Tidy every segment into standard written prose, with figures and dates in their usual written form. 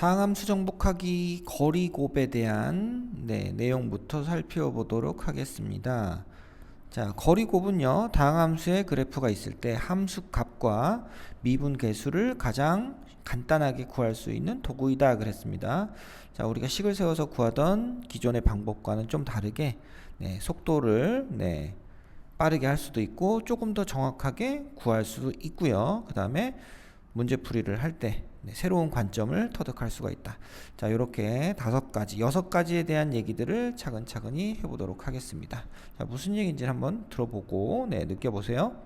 상함수 정복하기 거리곱에 대한 내용부터 살펴보도록 하겠습니다. 자, 거리곱은요, 다항함수의 그래프가 있을 때 함수 값과 미분 계수를 가장 간단하게 구할 수 있는 도구이다 그랬습니다. 자, 우리가 식을 세워서 구하던 기존의 방법과는 좀 다르게 속도를 빠르게 할 수도 있고 조금 더 정확하게 구할 수도 있고요. 그 다음에 문제풀이를 할 때 새로운 관점을 터득할 수가 있다. 자, 이렇게 5가지, 6가지에 대한 얘기들을 차근차근히 해보도록 하겠습니다. 자, 무슨 얘기인지 한번 들어보고 느껴보세요.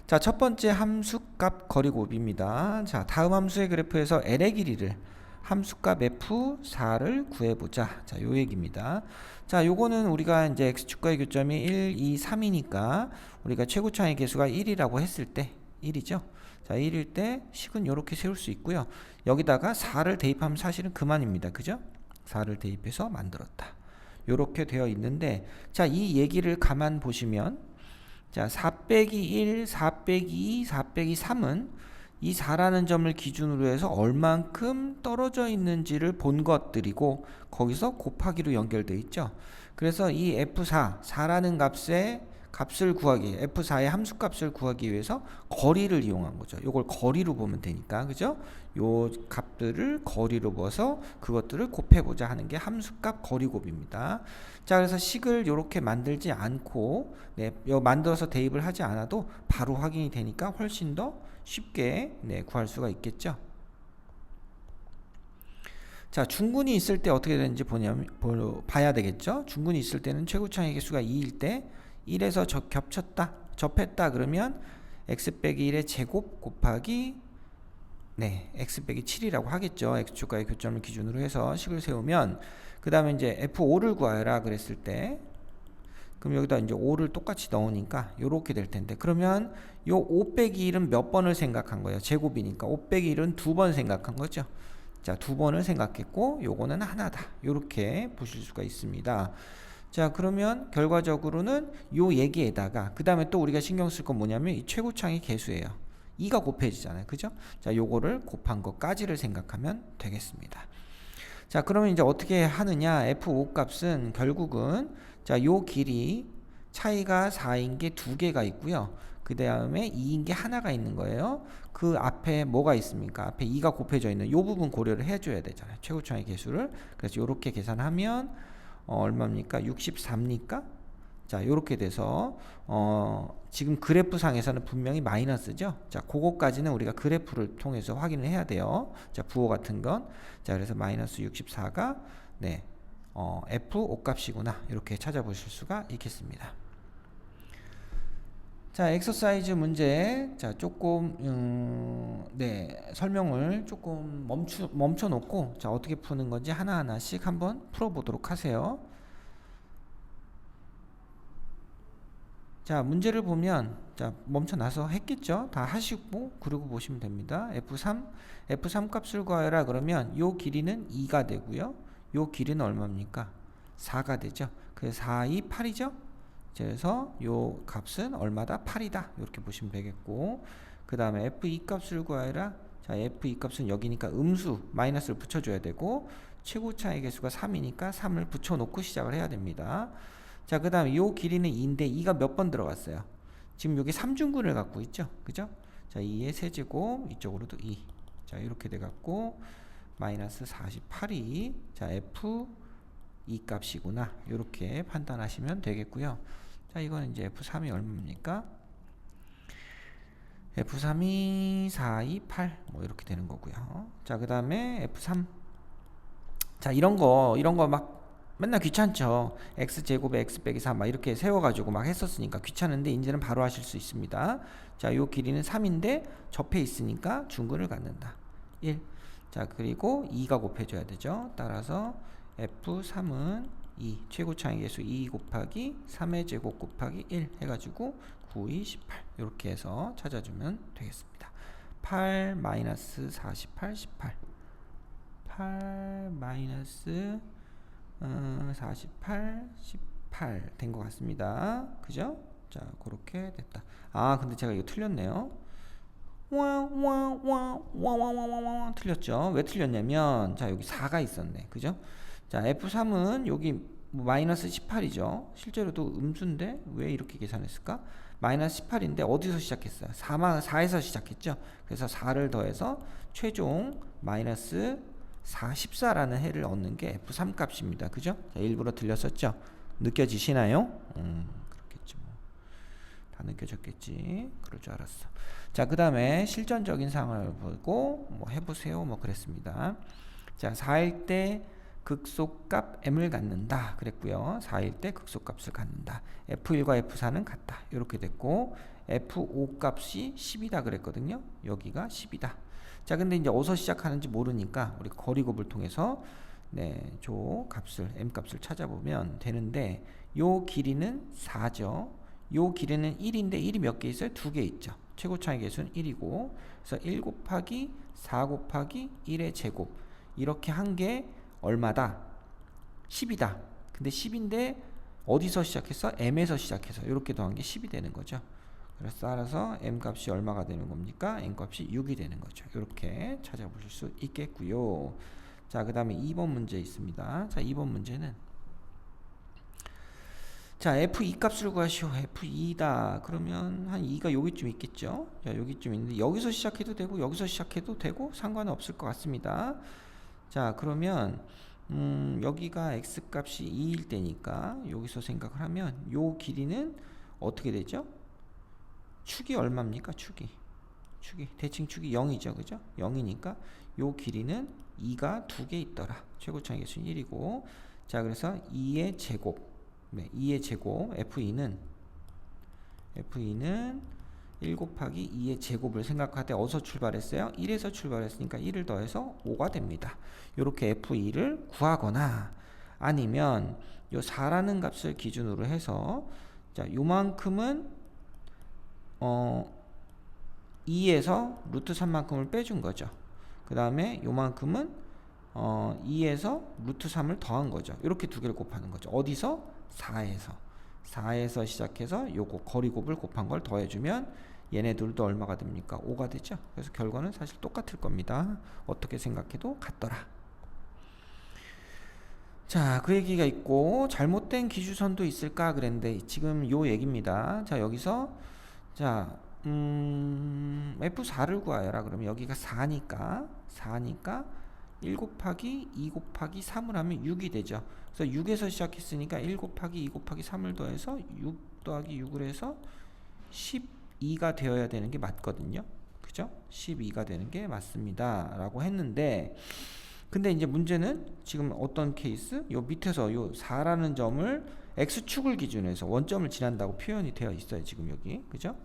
자, 첫 번째 함수값 거리곱입니다. 자, 다음 함수의 그래프에서 L의 길이를 함수값 F4를 구해보자. 자, 요 얘기입니다. 자, 요거는 우리가 이제 X축과의 교점이 1, 2, 3이니까 우리가 최고차의 개수가 1이라고 했을 때 1이죠. 자, 1일 때 식은 이렇게 세울 수 있고요. 여기다가 4를 대입하면 사실은 그만입니다. 그죠? 4를 대입해서 만들었다. 이렇게 되어 있는데, 자, 이 얘기를 가만 보시면, 자, 4 빼기 1, 4 빼기 2, 4 빼기 3은 이 4라는 점을 기준으로 해서 얼만큼 떨어져 있는지를 본 것들이고, 거기서 곱하기로 연결되어 있죠. 그래서 이 F4, 4라는 값을 구하기, F4의 함수값을 구하기 위해서 거리를 이용한 거죠. 이걸 거리로 보면 되니까, 그죠? 요 값들을 거리로 보아서 그것들을 곱해보자 하는 게 함수값 거리곱입니다. 자, 그래서 식을 이렇게 만들지 않고, 만들어서 대입을 하지 않아도 바로 확인이 되니까 훨씬 더 쉽게 구할 수가 있겠죠. 자, 중군이 있을 때 어떻게 되는지 봐야 되겠죠. 중군이 있을 때는 최고차의 개수가 2일 때 1에서 접했다 그러면 x 빼기 1의 제곱 곱하기 x 빼기 7이라고 하겠죠. x축과의 교점을 기준으로 해서 식을 세우면, 그 다음에 이제 f5를 구하여라 그랬을 때, 그럼 여기다 이제 5를 똑같이 넣으니까 요렇게 될 텐데, 그러면 요 5 빼기 1은 몇 번을 생각한 거예요? 제곱이니까 5 빼기 1은 2번 생각한 거죠. 자, 2번을 생각했고 요거는 하나다. 요렇게 보실 수가 있습니다. 자, 그러면 결과적으로는 요 얘기에다가 그 다음에 또 우리가 신경 쓸 건 뭐냐면 이 최고차의 개수예요. 2가 곱해지잖아요. 그죠? 자, 요거를 곱한 것까지를 생각하면 되겠습니다. 자, 그러면 이제 어떻게 하느냐? F5 값은 결국은, 자, 요 길이 차이가 4인 게 2개가 있고요. 그 다음에 2인 게 하나가 있는 거예요. 그 앞에 뭐가 있습니까? 앞에 2가 곱해져 있는 요 부분 고려를 해줘야 되잖아요. 최고차의 개수를. 그래서 요렇게 계산하면 얼마입니까? 63니까? 자, 요렇게 돼서 지금 그래프 상에서는 분명히 마이너스죠. 자, 그거까지는 우리가 그래프를 통해서 확인을 해야 돼요. 자, 부호 같은 건. 자, 그래서 마이너스 64가 F5 값이구나. 이렇게 찾아보실 수가 있겠습니다. 자, 엑서사이즈 문제. 자, 조금 설명을 조금 멈춰 놓고, 자, 어떻게 푸는 건지 하나하나씩 한번 풀어 보도록 하세요. 자, 문제를 보면, 자, 멈춰놔서 했겠죠? 다 하시고 그리고 보시면 됩니다. F3 값을 구하여라 그러면 요 길이는 2가 되고요. 요 길이는 얼마입니까? 4가 되죠. 그래서 4, 2, 8이죠? 그래서 요 값은 얼마다? 8이다. 이렇게 보시면 되겠고, 그 다음에 F2 값을 구하여라. 자, F2 값은 여기니까 음수 마이너스를 붙여줘야 되고, 최고차의 개수가 3이니까 3을 붙여놓고 시작을 해야 됩니다. 자, 그 다음에 요 길이는 2인데 2가 몇 번 들어갔어요? 지금 여기 3중근을 갖고 있죠? 그죠? 자, 2의 세제곱, 이쪽으로도 2. 자, 이렇게 돼갖고 마이너스 48이 자, F2 값이구나. 이렇게 판단하시면 되겠고요. 자, 이거는 이제 F3이 얼마입니까? F3이 4, 2, 8 뭐 이렇게 되는 거고요. 자, 그 다음에 F3. 자, 이런 거 막 맨날 귀찮죠. x제곱에 x 빼기 4 막 이렇게 세워가지고 막 했었으니까 귀찮은데 이제는 바로 하실 수 있습니다. 자, 요 길이는 3인데 접해 있으니까 중근을 갖는다. 1. 자, 그리고 2가 곱해줘야 되죠. 따라서 F3은 2, 최고차의 개수 2 곱하기 3의 제곱 곱하기 1 해가지고 9, 2, 18 이렇게 해서 찾아주면 되겠습니다. 8 마이너스 48, 18 8 마이너스 48, 18 된 것 같습니다. 그죠? 자, 그렇게 됐다. 아, 근데 제가 이거 틀렸네요. 와와와와와와와 틀렸죠. 왜 틀렸냐면 자 여기 4가 있었네. 그죠? 자 F3은 여기 뭐 마이너스 18이죠. 실제로도 음수인데 왜 이렇게 계산했을까? 마이너스 18인데 어디서 시작했어요? 4에서 시작했죠. 그래서 4를 더해서 최종 마이너스 14라는 해를 얻는 게 F3 값입니다. 그죠? 자, 일부러 틀렸었죠. 느껴지시나요? 그렇겠지 뭐. 다 느껴졌겠지. 그럴 줄 알았어. 자, 그 다음에 실전적인 상황을 보고 뭐 해보세요. 뭐 그랬습니다. 자, 4일 때 극소값 m을 갖는다 그랬고요. 4일 때 극소값을 갖는다. F1과 F4는 같다. 이렇게 됐고 F5 값이 10이다 그랬거든요. 여기가 10이다. 자, 근데 이제 어디서 시작하는지 모르니까 우리 거리곱을 통해서 조 값을 m 값을 찾아보면 되는데 요 길이는 4죠. 요 길이는 1인데 1이 몇 개 있어요? 2개 있죠. 최고 차이 계수는 1이고 그래서 1 곱하기 4 곱하기 1의 제곱 이렇게 한 게 얼마다? 10이다. 근데 10인데 어디서 시작해서? m에서 시작해서 이렇게 더한 게 10이 되는 거죠. 그래서 따라서 m 값이 얼마가 되는 겁니까? m 값이 6이 되는 거죠. 이렇게 찾아보실 수 있겠고요. 자, 그 다음에 2번 문제 있습니다. 자, 2번 문제는 자, F2 값을 구하시오. F2다. 그러면 한 2가 여기쯤 있겠죠. 자, 여기쯤 있는데 여기서 시작해도 되고 여기서 시작해도 되고 상관은 없을 것 같습니다. 자, 그러면 여기가 x 값이 2일 때니까 여기서 생각을 하면 요 길이는 어떻게 되죠? 축이 얼마입니까? 축이 대칭 축이 0이죠. 그죠? 0이니까 요 길이는 2가 2개 있더라. 최고차이 계수는 1이고 자, 그래서 2의 제곱 2의 제곱 F2는 1 곱하기 2의 제곱을 생각할 때 어디서 출발했어요? 1에서 출발했으니까 1을 더해서 5가 됩니다. 이렇게 F2를 구하거나 아니면 요 4라는 값을 기준으로 해서 자, 요만큼은 2에서 루트 3만큼을 빼준 거죠. 그 다음에 요만큼은 2에서 루트 3을 더한 거죠. 이렇게 두 개를 곱하는 거죠. 어디서? 4에서 시작해서 요거 거리곱을 곱한 걸 더해주면 얘네들도 얼마가 됩니까? 5가 되죠. 그래서 결과는 사실 똑같을 겁니다. 어떻게 생각해도 같더라. 자, 그 얘기가 있고 잘못된 기주선도 있을까 그랬는데 지금 요 얘기입니다. 자, 여기서 자 F4를 구하여라. 그러면 여기가 4니까 1 곱하기 2 곱하기 3을 하면 6이 되죠. 그래서 6에서 시작했으니까 1 곱하기 2 곱하기 3을 더해서 6 더하기 6을 해서 12가 되어야 되는 게 맞거든요. 그죠? 12가 되는 게 맞습니다. 라고 했는데 근데 이제 문제는 지금 어떤 케이스? 요 밑에서 요 4라는 점을 x축을 기준으로 해서 원점을 지난다고 표현이 되어 있어요. 지금 여기. 그죠?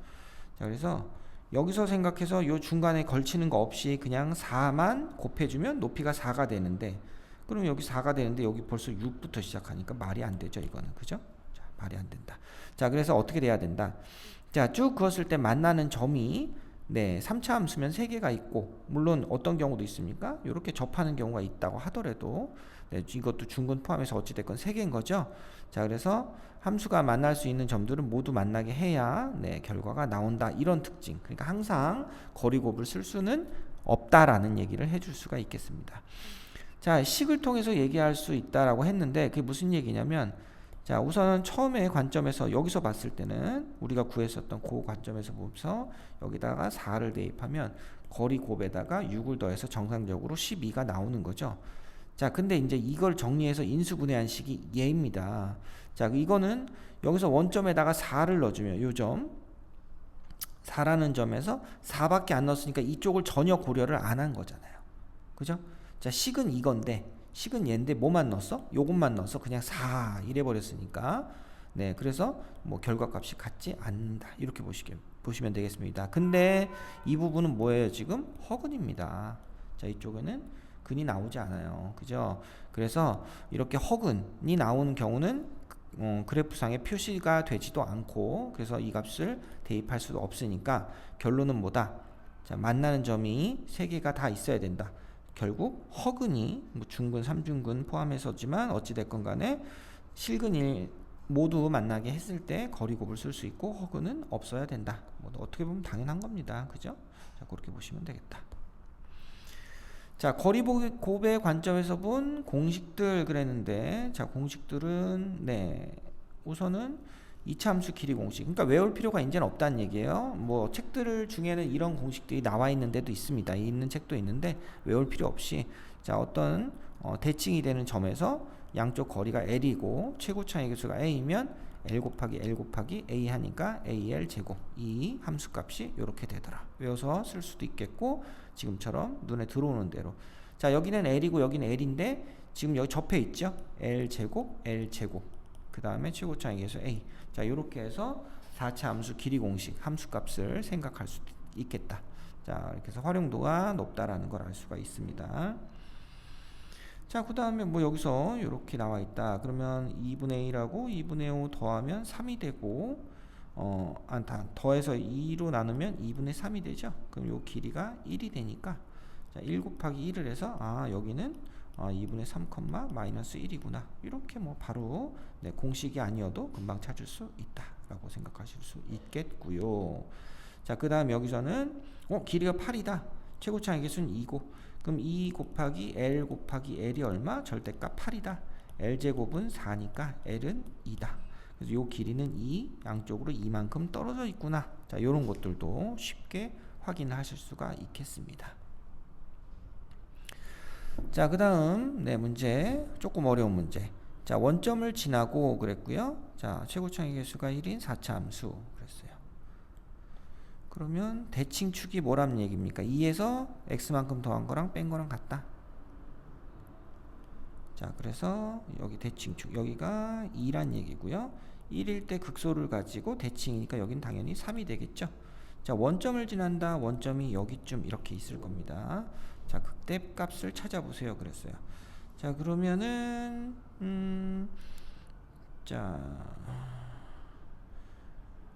자, 그래서 여기서 생각해서 요 중간에 걸치는 거 없이 그냥 4만 곱해주면 높이가 4가 되는데 그럼 여기 4가 되는데 여기 벌써 6부터 시작하니까 말이 안 되죠. 이거는. 그죠? 자, 말이 안 된다. 자, 그래서 어떻게 돼야 된다? 자, 쭉 그었을 때 만나는 점이 3차 함수면 3개가 있고 물론 어떤 경우도 있습니까? 이렇게 접하는 경우가 있다고 하더라도 이것도 중근 포함해서 어찌됐건 3개인 거죠. 자, 그래서 함수가 만날 수 있는 점들은 모두 만나게 해야 결과가 나온다. 이런 특징. 그러니까 항상 거리곱을 쓸 수는 없다라는 얘기를 해줄 수가 있겠습니다. 자, 식을 통해서 얘기할 수 있다라고 했는데 그게 무슨 얘기냐면 자, 우선은 처음에 관점에서 여기서 봤을 때는 우리가 구했었던 그 관점에서 보면서 여기다가 4를 대입하면 거리곱에다가 6을 더해서 정상적으로 12가 나오는 거죠. 자, 근데 이제 이걸 정리해서 인수분해한 식이 얘입니다. 자, 이거는 여기서 원점에다가 4를 넣어주면 요 점 4라는 점에서 4밖에 안 넣었으니까 이쪽을 전혀 고려를 안 한 거잖아요. 그죠? 자, 식은 이건데 식은 얘인데 뭐만 넣었어? 요것만 넣어서 그냥 4 이래 버렸으니까 그래서 뭐 결과값이 같지 않는다. 이렇게 보시면 되겠습니다. 근데 이 부분은 뭐예요? 지금 허근입니다. 자, 이쪽에는 근이 나오지 않아요. 그죠? 그래서 이렇게 허근이 나오는 경우는 그래프상에 표시가 되지도 않고 그래서 이 값을 대입할 수도 없으니까 결론은 뭐다? 자, 만나는 점이 3개가 다 있어야 된다. 결국 허근이 뭐 중근, 삼중근 포함해서지만 어찌됐건 간에 실근일 모두 만나게 했을 때 거리곱을 쓸 수 있고 허그는 없어야 된다. 뭐 어떻게 보면 당연한 겁니다. 그죠? 자, 그렇게 보시면 되겠다. 자, 거리곱의 관점에서 본 공식들 그랬는데, 자, 공식들은 우선은 이차함수 길이 공식. 그러니까 외울 필요가 이제는 없다는 얘기예요. 뭐 책들 중에는 이런 공식들이 나와 있는 데도 있습니다. 있는 책도 있는데 외울 필요 없이, 자, 어떤 대칭이 되는 점에서 양쪽 거리가 L이고 최고차의 개수가 A면 L 곱하기 L 곱하기 A 하니까 AL 제곱, 이 함수값이 이렇게 되더라. 외워서 쓸 수도 있겠고 지금처럼 눈에 들어오는 대로. 자, 여기는 L이고 여기는 L인데 지금 여기 접해 있죠. L 제곱 L 제곱, 그 다음에 최고차의 개수 A. 자, 이렇게 해서 4차 함수 길이 공식 함수값을 생각할 수 있겠다. 자, 이렇게 해서 활용도가 높다라는 걸 알 수가 있습니다. 자, 그 다음에 뭐 여기서 이렇게 나와 있다. 그러면 2분의 1하고 2분의 5 더하면 3이 되고, 더해서 2로 나누면 2분의 3이 되죠. 그럼 요 길이가 1이 되니까, 자, 1 곱하기 1을 해서, 여기는 2분의 3, 마이너스 1이구나. 이렇게 뭐 바로 공식이 아니어도 금방 찾을 수 있다 라고 생각하실 수 있겠고요. 자, 그 다음 여기서는 길이가 8이다. 최고차의 개수는 2고, 그럼 2 곱하기 L 곱하기 L이 얼마? 절대값 8이다. L제곱은 4니까 L은 2다. 그래서 요 길이는 2, 양쪽으로 2만큼 떨어져 있구나. 자, 요런 것들도 쉽게 확인하실 수가 있겠습니다. 자, 그 다음 문제, 조금 어려운 문제. 자, 원점을 지나고 그랬고요. 자, 최고차의 개수가 1인 4차 함수 그랬어요. 그러면 대칭축이 뭐란 얘기입니까? 2에서 x만큼 더한 거랑 뺀 거랑 같다. 자, 그래서 여기 대칭축, 여기가 2란 얘기고요. 1일 때 극소를 가지고 대칭이니까 여긴 당연히 3이 되겠죠. 자, 원점을 지난다. 원점이 여기쯤 이렇게 있을 겁니다. 자, 극대값을 찾아보세요 그랬어요. 자, 그러면은 자,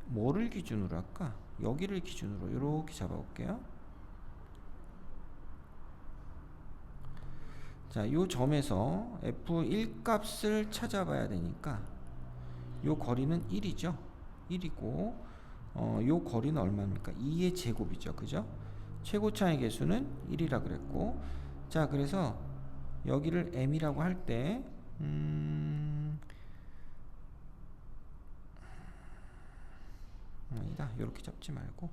뭐를 기준으로 할까? 여기를 기준으로 이렇게 잡아볼게요. 자, 요 점에서 F1 값을 찾아봐야 되니까 요 거리는 1이죠. 1이고 요 거리는 얼마입니까? 2의 제곱이죠. 그죠? 최고차의 개수는 1이라 그랬고, 자, 그래서 여기를 m이라고 할 때 아니다. 이렇게 잡지 말고,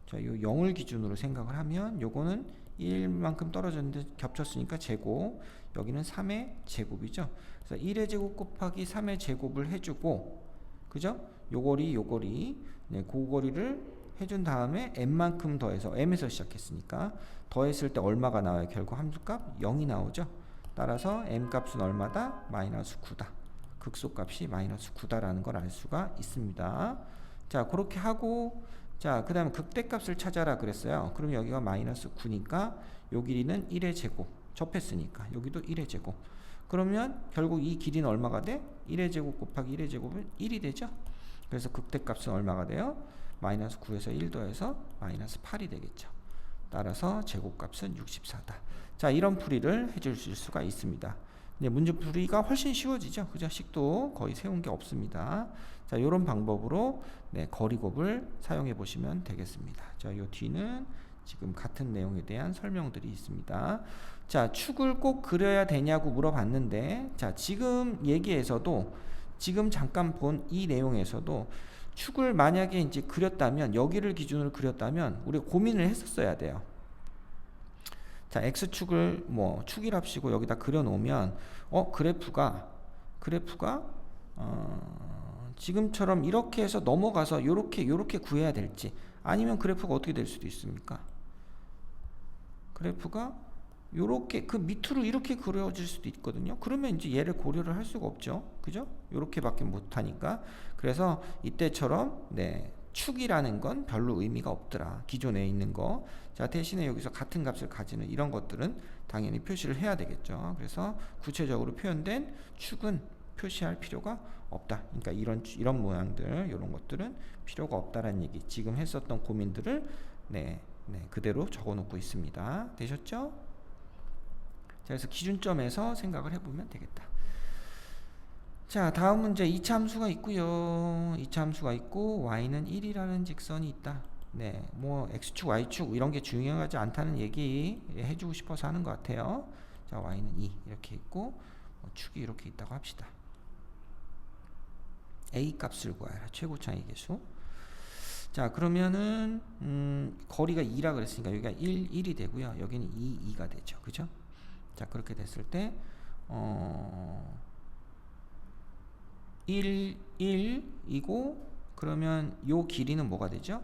자, 요 0을 기준으로 생각을 하면 요거는 1만큼 떨어졌는데 겹쳤으니까 제곱, 여기는 3의 제곱이죠. 그래서 1의 제곱 곱하기 3의 제곱을 해주고, 그죠? 요거리 그 거리를 해준 다음에 m만큼 더해서, m에서 시작했으니까 더했을 때 얼마가 나와요? 결국 함수값 0이 나오죠. 따라서 m값은 얼마다? 마이너스 9다. 극소값이 마이너스 9다라는 걸 알 수가 있습니다. 자, 그렇게 하고, 자, 그 다음에 극대값을 찾아라 그랬어요. 그럼 여기가 마이너스 9니까 요 길이는 1의 제곱, 접했으니까 여기도 1의 제곱. 그러면 결국 이 길이는 얼마가 돼? 1의 제곱 곱하기 1의 제곱은 1이 되죠. 그래서 극대값은 얼마가 돼요? 마이너스 9에서 1 더해서 마이너스 8이 되겠죠. 따라서 제곱값은 64다. 자, 이런 풀이를 해주실 수가 있습니다. 문제 풀이가 훨씬 쉬워지죠. 그죠? 식도 거의 세운 게 없습니다. 자, 이런 방법으로 거리곱을 사용해 보시면 되겠습니다. 자, 요 뒤는 지금 같은 내용에 대한 설명들이 있습니다. 자, 축을 꼭 그려야 되냐고 물어봤는데, 자, 지금 얘기에서도, 지금 잠깐 본 이 내용에서도 축을 만약에 이제 그렸다면, 여기를 기준으로 그렸다면 우리가 고민을 했었어야 돼요. 자, x축을 뭐 축이랍시고 여기다 그려 놓으면 그래프가 지금처럼 이렇게 해서 넘어가서 요렇게 구해야 될지, 아니면 그래프가 어떻게 될 수도 있습니까? 그래프가 요렇게 그 밑으로 이렇게 그려질 수도 있거든요. 그러면 이제 얘를 고려를 할 수가 없죠. 그죠? 요렇게밖에 못 하니까. 그래서 이때처럼 축이라는 건 별로 의미가 없더라. 기존에 있는 거. 자, 대신에 여기서 같은 값을 가지는 이런 것들은 당연히 표시를 해야 되겠죠. 그래서 구체적으로 표현된 축은 표시할 필요가 없다. 그러니까 이런 모양들, 이런 것들은 필요가 없다라는 얘기. 지금 했었던 고민들을 그대로 적어 놓고 있습니다. 되셨죠? 자, 그래서 기준점에서 생각을 해보면 되겠다. 자, 다음 문제 2차 함수가 있고요. 2차 함수가 있고 y는 1이라는 직선이 있다. 네, 뭐 x축, y축 이런 게 중요하지 않다는 얘기 해주고 싶어서 하는 것 같아요. 자, y는 2 이렇게 있고 축이 이렇게 있다고 합시다. a 값을 구하라. 최고차의 계수. 자, 그러면은 거리가 2라 그랬으니까 여기가 1이 되고요. 여기는 2가 되죠. 그죠? 자, 그렇게 됐을 때 1, 1이고 그러면 요 길이는 뭐가 되죠?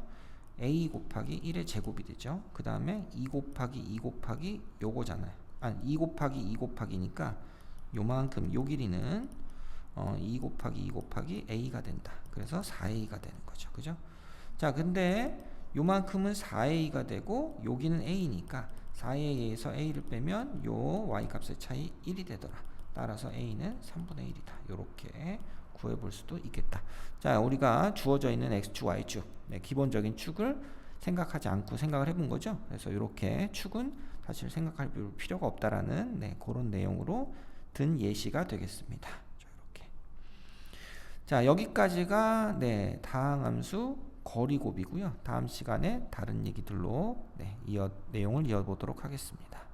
a 곱하기 1의 제곱이 되죠. 그 다음에 2 곱하기 2 곱하기 요거잖아요. 아니 2 곱하기 2 곱하기니까 요만큼 요 길이는 2 곱하기 2 곱하기 a가 된다. 그래서 4a가 되는 거죠. 그죠? 자, 근데 요만큼은 4a가 되고 여기는 a니까 4a에서 a를 빼면 요 y 값의 차이 1이 되더라. 따라서 a는 3분의 1이다. 요렇게 구해볼 수도 있겠다. 자, 우리가 주어져 있는 x축, y축, 네, 기본적인 축을 생각하지 않고 생각을 해본 거죠. 그래서 이렇게 축은 사실 생각할 필요가 없다라는 네, 그런 내용으로 든 예시가 되겠습니다. 자, 이렇게. 자, 여기까지가 네, 다항함수 거리곱이고요. 다음 시간에 다른 얘기들로 네, 내용을 이어보도록 하겠습니다.